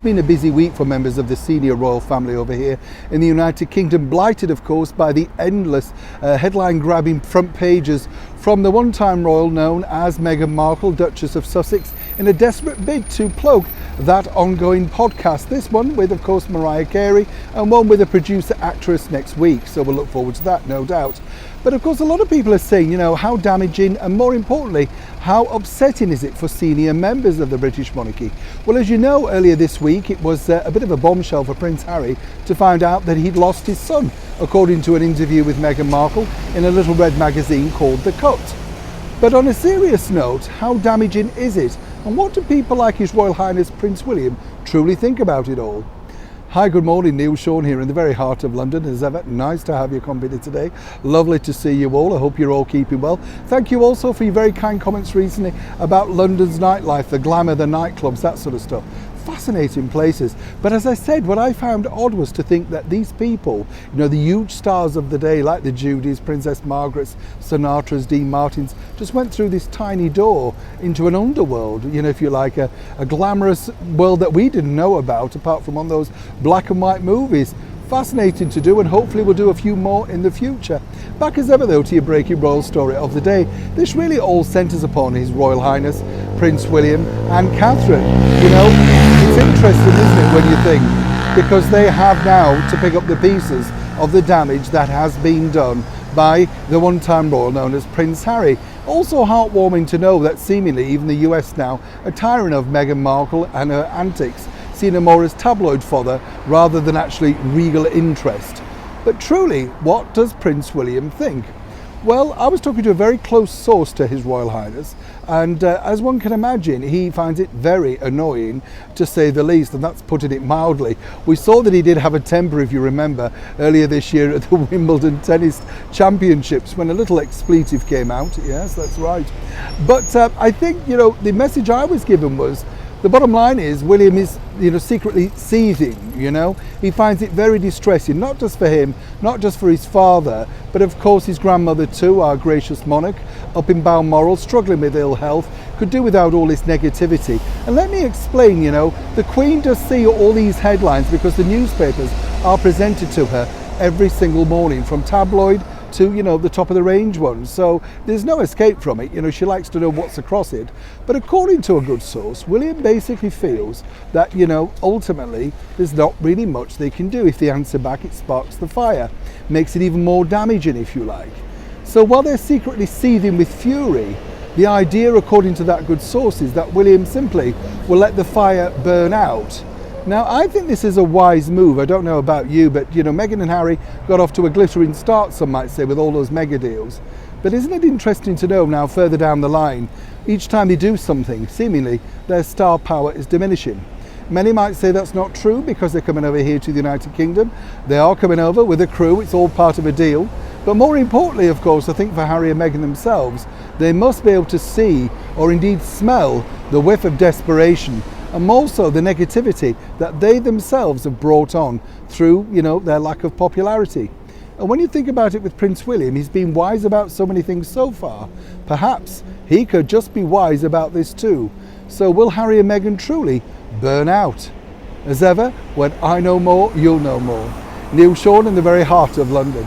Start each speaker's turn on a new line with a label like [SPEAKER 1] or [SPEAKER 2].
[SPEAKER 1] Been a busy week for members of the senior royal family over here in the United Kingdom, blighted of course by the endless headline-grabbing front pages from the one-time royal known as Meghan Markle, Duchess of Sussex, in a desperate bid to plug that ongoing podcast. This one with of course Mariah Carey and one with a producer actress next week, so we'll look forward to that, no doubt. But of course a lot of people are saying, how damaging and more importantly, how upsetting is it for senior members of the British monarchy? Well, as you know, earlier this week it was a bit of a bombshell for Prince Harry to find out that he'd lost his son, according to an interview with Meghan Markle in a little red magazine called The Cut. But on a serious note, how damaging is it? And what do people like His Royal Highness Prince William truly think about it all? Hi, good morning, Neil Sean here in the very heart of London. As ever, nice to have your company today. Lovely to see you all. I hope you're all keeping well. Thank you also for your very kind comments recently about London's nightlife, the glamour, the nightclubs, that sort of stuff. Fascinating places. But as I said, what I found odd was to think that these people, the huge stars of the day, like the Judys, Princess Margaret's, Sinatra's, Dean Martin's, just went through this tiny door into an underworld, if you like, a glamorous world that we didn't know about, apart from on those black and white movies. Fascinating to do, and hopefully we'll do a few more in the future. Back as ever though to your breaking royal story of the day. This really all centres upon His Royal Highness Prince William and Catherine. It's interesting, isn't it, when you think, because they have now to pick up the pieces of the damage that has been done by the one-time royal known as Prince Harry. Also heartwarming to know that seemingly even the US now are tiring of Meghan Markle and her antics, seeing her more as tabloid fodder rather than actually regal interest. But truly, what does Prince William think? Well, I was talking to a very close source to His Royal Highness, and as one can imagine, he finds it very annoying, to say the least, and that's putting it mildly. We saw that he did have a temper, if you remember, earlier this year at the Wimbledon Tennis Championships, when a little expletive came out. Yes, that's right. But I think, the message I was given was, the bottom line is William is, secretly seething, He finds it very distressing, not just for him, not just for his father, but of course his grandmother too, our gracious monarch, up in Balmoral, struggling with ill health, could do without all this negativity. And let me explain, the Queen does see all these headlines because the newspapers are presented to her every single morning, from tabloid to the top of the range ones, so there's no escape from it. She likes to know what's across it. But according to a good source, William basically feels that ultimately there's not really much they can do. If they answer back, it sparks the fire, makes it even more damaging, if you like. So while they're secretly seething with fury, the idea, according to that good source, is that William simply will let the fire burn out. Now, I think this is a wise move. I don't know about you, but Meghan and Harry got off to a glittering start, some might say, with all those mega deals. But isn't it interesting to know now, further down the line, each time they do something, seemingly their star power is diminishing. Many might say that's not true because they're coming over here to the United Kingdom. They are coming over with a crew, it's all part of a deal. But more importantly, of course, I think for Harry and Meghan themselves, they must be able to see, or indeed smell, the whiff of desperation, and more so the negativity that they themselves have brought on through, their lack of popularity. And when you think about it with Prince William, he's been wise about so many things so far. Perhaps he could just be wise about this too. So will Harry and Meghan truly burn out? As ever, when I know more, you'll know more. Neil Sean in the very heart of London.